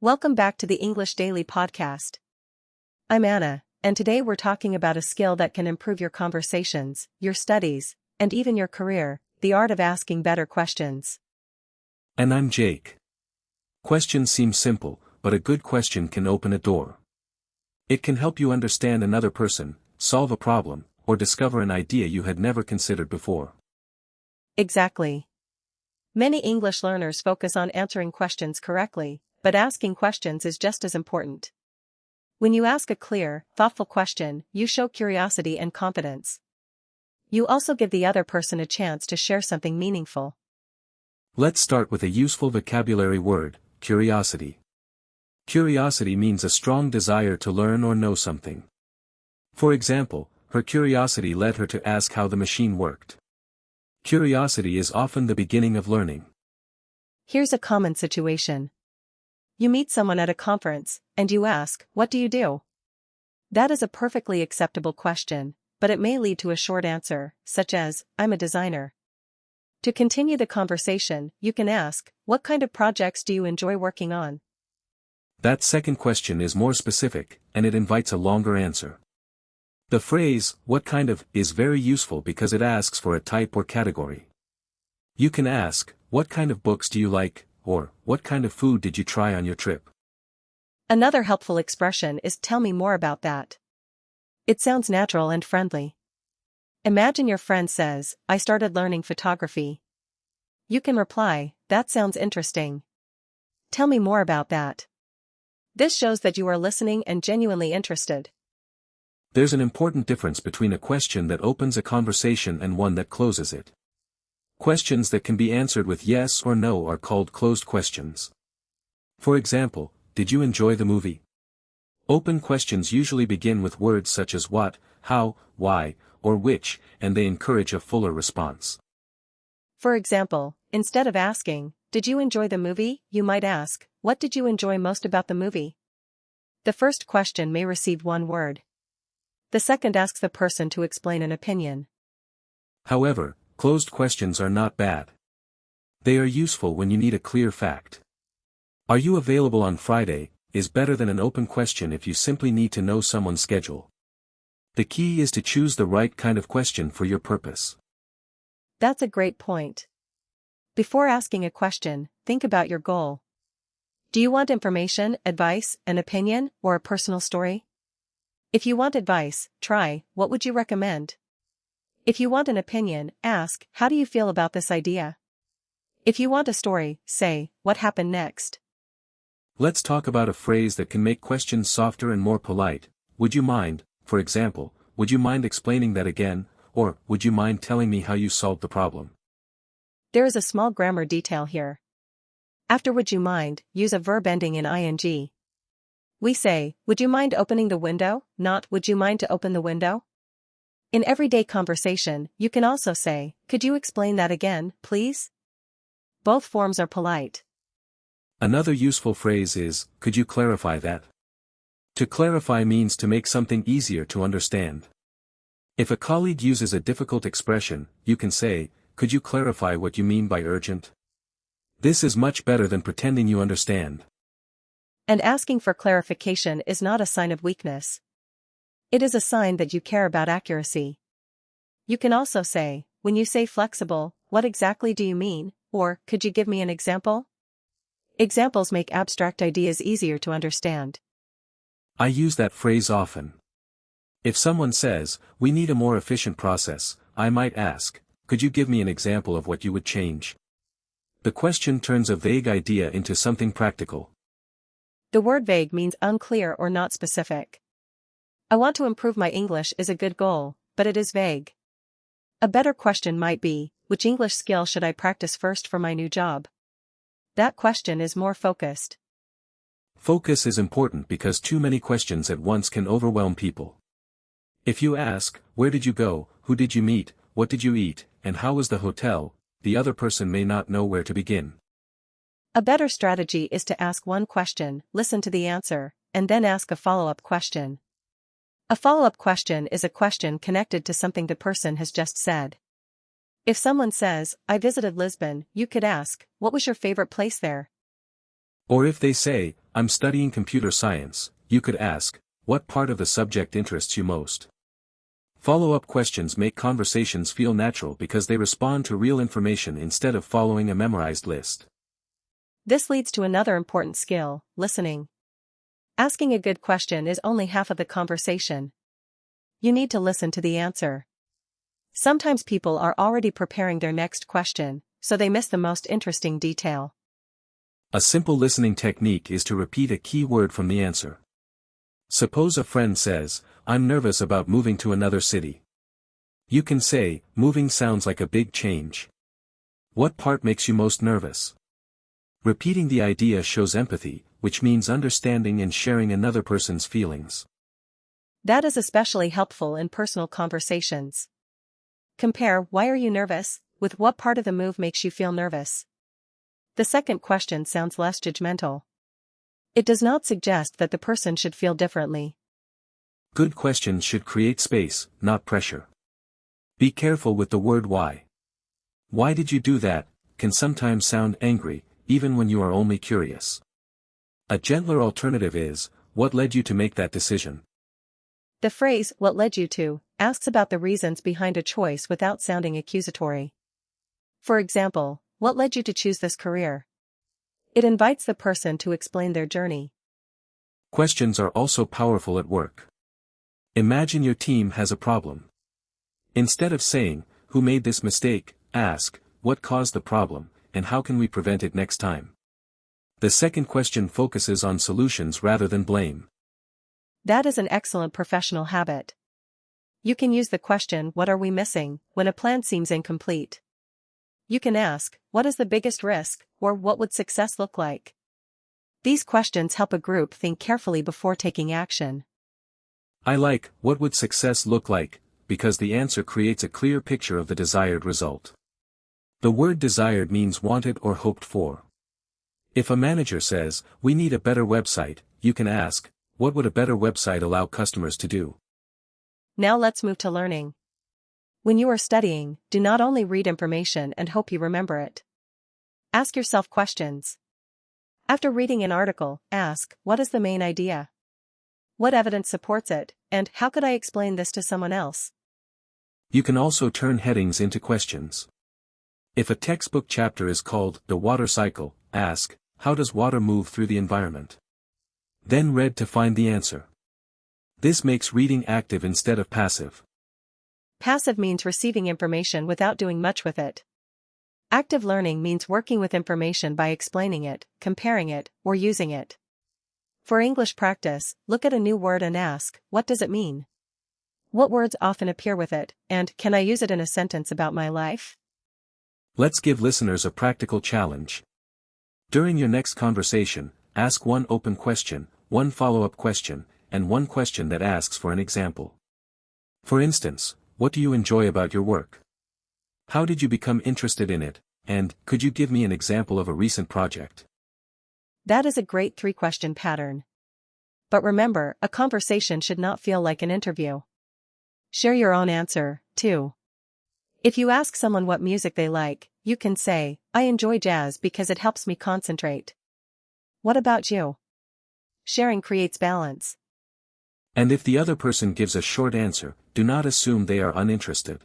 Welcome back to the English Daily Podcast. I'm Anna, and today we're talking about a skill that can improve your conversations, your studies, and even your career, the art of asking better questions. And I'm Jake. Questions seem simple, but a good question can open a door. It can help you understand another person, solve a problem, or discover an idea you had never considered before. Exactly. Many English learners focus on answering questions correctly, but asking questions is just as important. When you ask a clear, thoughtful question, you show curiosity and confidence. You also give the other person a chance to share something meaningful. Let's start with a useful vocabulary word, curiosity. Curiosity means a strong desire to learn or know something. For example, her curiosity led her to ask how the machine worked. Curiosity is often the beginning of learning. Here's a common situation. You meet someone at a conference, and you ask, "What do you do?" That is a perfectly acceptable question, but it may lead to a short answer, such as, "I'm a designer." To continue the conversation, you can ask, "What kind of projects do you enjoy working on?" That second question is more specific, and it invites a longer answer. The phrase, "what kind of," is very useful because it asks for a type or category. You can ask, "What kind of books do you like?" or, "What kind of food did you try on your trip?" Another helpful expression is "tell me more about that." It sounds natural and friendly. Imagine your friend says, "I started learning photography." You can reply, "That sounds interesting. Tell me more about that." This shows that you are listening and genuinely interested. There's an important difference between a question that opens a conversation and one that closes it. Questions that can be answered with yes or no are called closed questions. For example, did you enjoy the movie? Open questions usually begin with words such as what, how, why, or which, and they encourage a fuller response. For example, instead of asking, "Did you enjoy the movie?" you might ask, "What did you enjoy most about the movie?" The first question may receive one word. The second asks the person to explain an opinion. However, closed questions are not bad. They are useful when you need a clear fact. "Are you available on Friday?" is better than an open question if you simply need to know someone's schedule. The key is to choose the right kind of question for your purpose. That's a great point. Before asking a question, think about your goal. Do you want information, advice, an opinion, or a personal story? If you want advice, try, "What would you recommend?" If you want an opinion, ask, "How do you feel about this idea?" If you want a story, say, "What happened next?" Let's talk about a phrase that can make questions softer and more polite. Would you mind, for example, "Would you mind explaining that again?" or "Would you mind telling me how you solved the problem?" There is a small grammar detail here. After "would you mind," use a verb ending in ing. We say, "Would you mind opening the window?" not "Would you mind to open the window?" In everyday conversation, you can also say, "Could you explain that again, please?" Both forms are polite. Another useful phrase is, "Could you clarify that?" To clarify means to make something easier to understand. If a colleague uses a difficult expression, you can say, "Could you clarify what you mean by urgent?" This is much better than pretending you understand. And asking for clarification is not a sign of weakness. It is a sign that you care about accuracy. You can also say, when you say flexible, "What exactly do you mean?" or "Could you give me an example?" Examples make abstract ideas easier to understand. I use that phrase often. If someone says, "We need a more efficient process," I might ask, "Could you give me an example of what you would change?" The question turns a vague idea into something practical. The word vague means unclear or not specific. "I want to improve my English" is a good goal, but it is vague. A better question might be, "Which English skill should I practice first for my new job?" That question is more focused. Focus is important because too many questions at once can overwhelm people. If you ask, "Where did you go, who did you meet, what did you eat, and how was the hotel?" the other person may not know where to begin. A better strategy is to ask one question, listen to the answer, and then ask a follow-up question. A follow-up question is a question connected to something the person has just said. If someone says, "I visited Lisbon," you could ask, "What was your favorite place there?" Or if they say, I'm studying computer science, you could ask, what part of the subject interests you most? Follow-up questions make conversations feel natural because they respond to real information instead of following a memorized list. This leads to another important skill, listening. Asking a good question is only half of the conversation. You need to listen to the answer. Sometimes people are already preparing their next question, so they miss the most interesting detail. A simple listening technique is to repeat a key word from the answer. Suppose a friend says, I'm nervous about moving to another city. You can say, moving sounds like a big change. What part makes you most nervous? Repeating the idea shows empathy, which means understanding and sharing another person's feelings. That is especially helpful in personal conversations. Compare why are you nervous with what part of the move makes you feel nervous. The second question sounds less judgmental. It does not suggest that the person should feel differently. Good questions should create space, not pressure. Be careful with the word why. Why did you do that? Can sometimes sound angry, even when you are only curious. A gentler alternative is, what led you to make that decision? The phrase, what led you to, asks about the reasons behind a choice without sounding accusatory. For example, what led you to choose this career? It invites the person to explain their journey. Questions are also powerful at work. Imagine your team has a problem. Instead of saying, who made this mistake, ask, what caused the problem, and how can we prevent it next time? The second question focuses on solutions rather than blame. That is an excellent professional habit. You can use the question, what are we missing, when a plan seems incomplete. You can ask, what is the biggest risk, or what would success look like? These questions help a group think carefully before taking action. I like, what would success look like, because the answer creates a clear picture of the desired result. The word desired means wanted or hoped for. If a manager says, we need a better website, you can ask, what would a better website allow customers to do? Now let's move to learning. When you are studying, do not only read information and hope you remember it. Ask yourself questions. After reading an article, ask, what is the main idea? What evidence supports it, and how could I explain this to someone else? You can also turn headings into questions. If a textbook chapter is called The Water Cycle, ask, how does water move through the environment? Then read to find the answer. This makes reading active instead of passive. Passive means receiving information without doing much with it. Active learning means working with information by explaining it, comparing it, or using it. For English practice, look at a new word and ask, what does it mean? What words often appear with it, and can I use it in a sentence about my life? Let's give listeners a practical challenge. During your next conversation, ask one open question, one follow-up question, and one question that asks for an example. For instance, what do you enjoy about your work? How did you become interested in it, and could you give me an example of a recent project? That is a great three-question pattern. But remember, a conversation should not feel like an interview. Share your own answer, too. If you ask someone what music they like, you can say, I enjoy jazz because it helps me concentrate. What about you? Sharing creates balance. And if the other person gives a short answer, do not assume they are uninterested.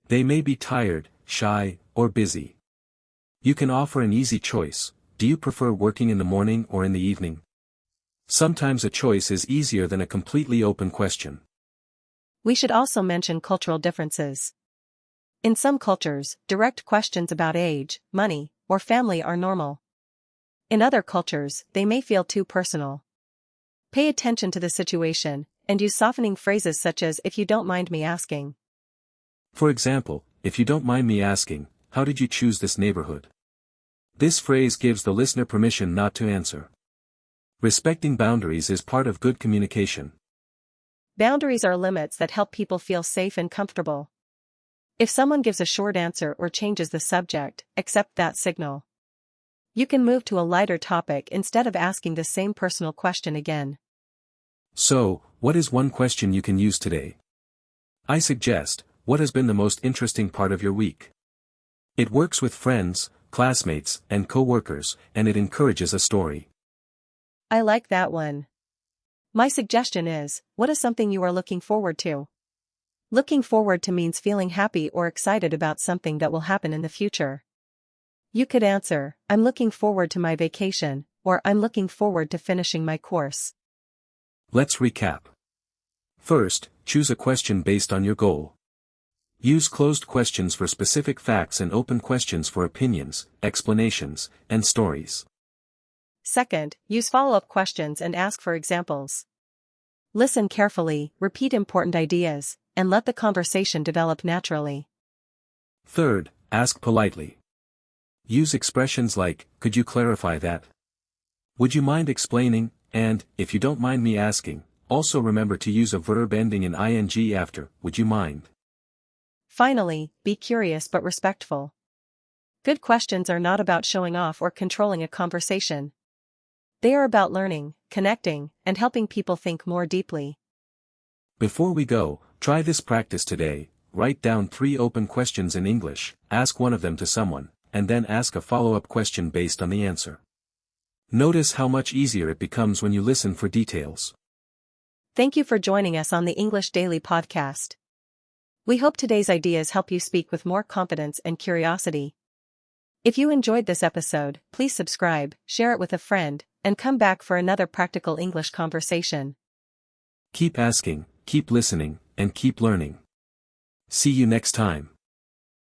They may be tired, shy, or busy. You can offer an easy choice. Do you prefer working in the morning or in the evening? Sometimes a choice is easier than a completely open question. We should also mention cultural differences. In some cultures, direct questions about age, money, or family are normal. In other cultures, they may feel too personal. Pay attention to the situation, and use softening phrases such as, if you don't mind me asking. For example, if you don't mind me asking, how did you choose this neighborhood? This phrase gives the listener permission not to answer. Respecting boundaries is part of good communication. Boundaries are limits that help people feel safe and comfortable. If someone gives a short answer or changes the subject, accept that signal. You can move to a lighter topic instead of asking the same personal question again. So, what is one question you can use today? I suggest, what has been the most interesting part of your week? It works with friends, classmates, and co-workers, and it encourages a story. I like that one. My suggestion is, what is something you are looking forward to? Looking forward to means feeling happy or excited about something that will happen in the future. You could answer, I'm looking forward to my vacation, or I'm looking forward to finishing my course. Let's recap. First, choose a question based on your goal. Use closed questions for specific facts and open questions for opinions, explanations, and stories. Second, use follow-up questions and ask for examples. Listen carefully, repeat important ideas, and let the conversation develop naturally. Third, ask politely. Use expressions like, could you clarify that? Would you mind explaining? And, if you don't mind me asking, also remember to use a verb ending in ing after, would you mind? Finally, be curious but respectful. Good questions are not about showing off or controlling a conversation. They are about learning, connecting, and helping people think more deeply. Before we go, try this practice today. Write down 3 open questions in English, ask one of them to someone, and then ask a follow-up question based on the answer. Notice how much easier it becomes when you listen for details. Thank you for joining us on the English Daily Podcast. We hope today's ideas help you speak with more confidence and curiosity. If you enjoyed this episode, please subscribe, share it with a friend, and come back for another practical English conversation. Keep asking, keep listening, and keep learning. See you next time.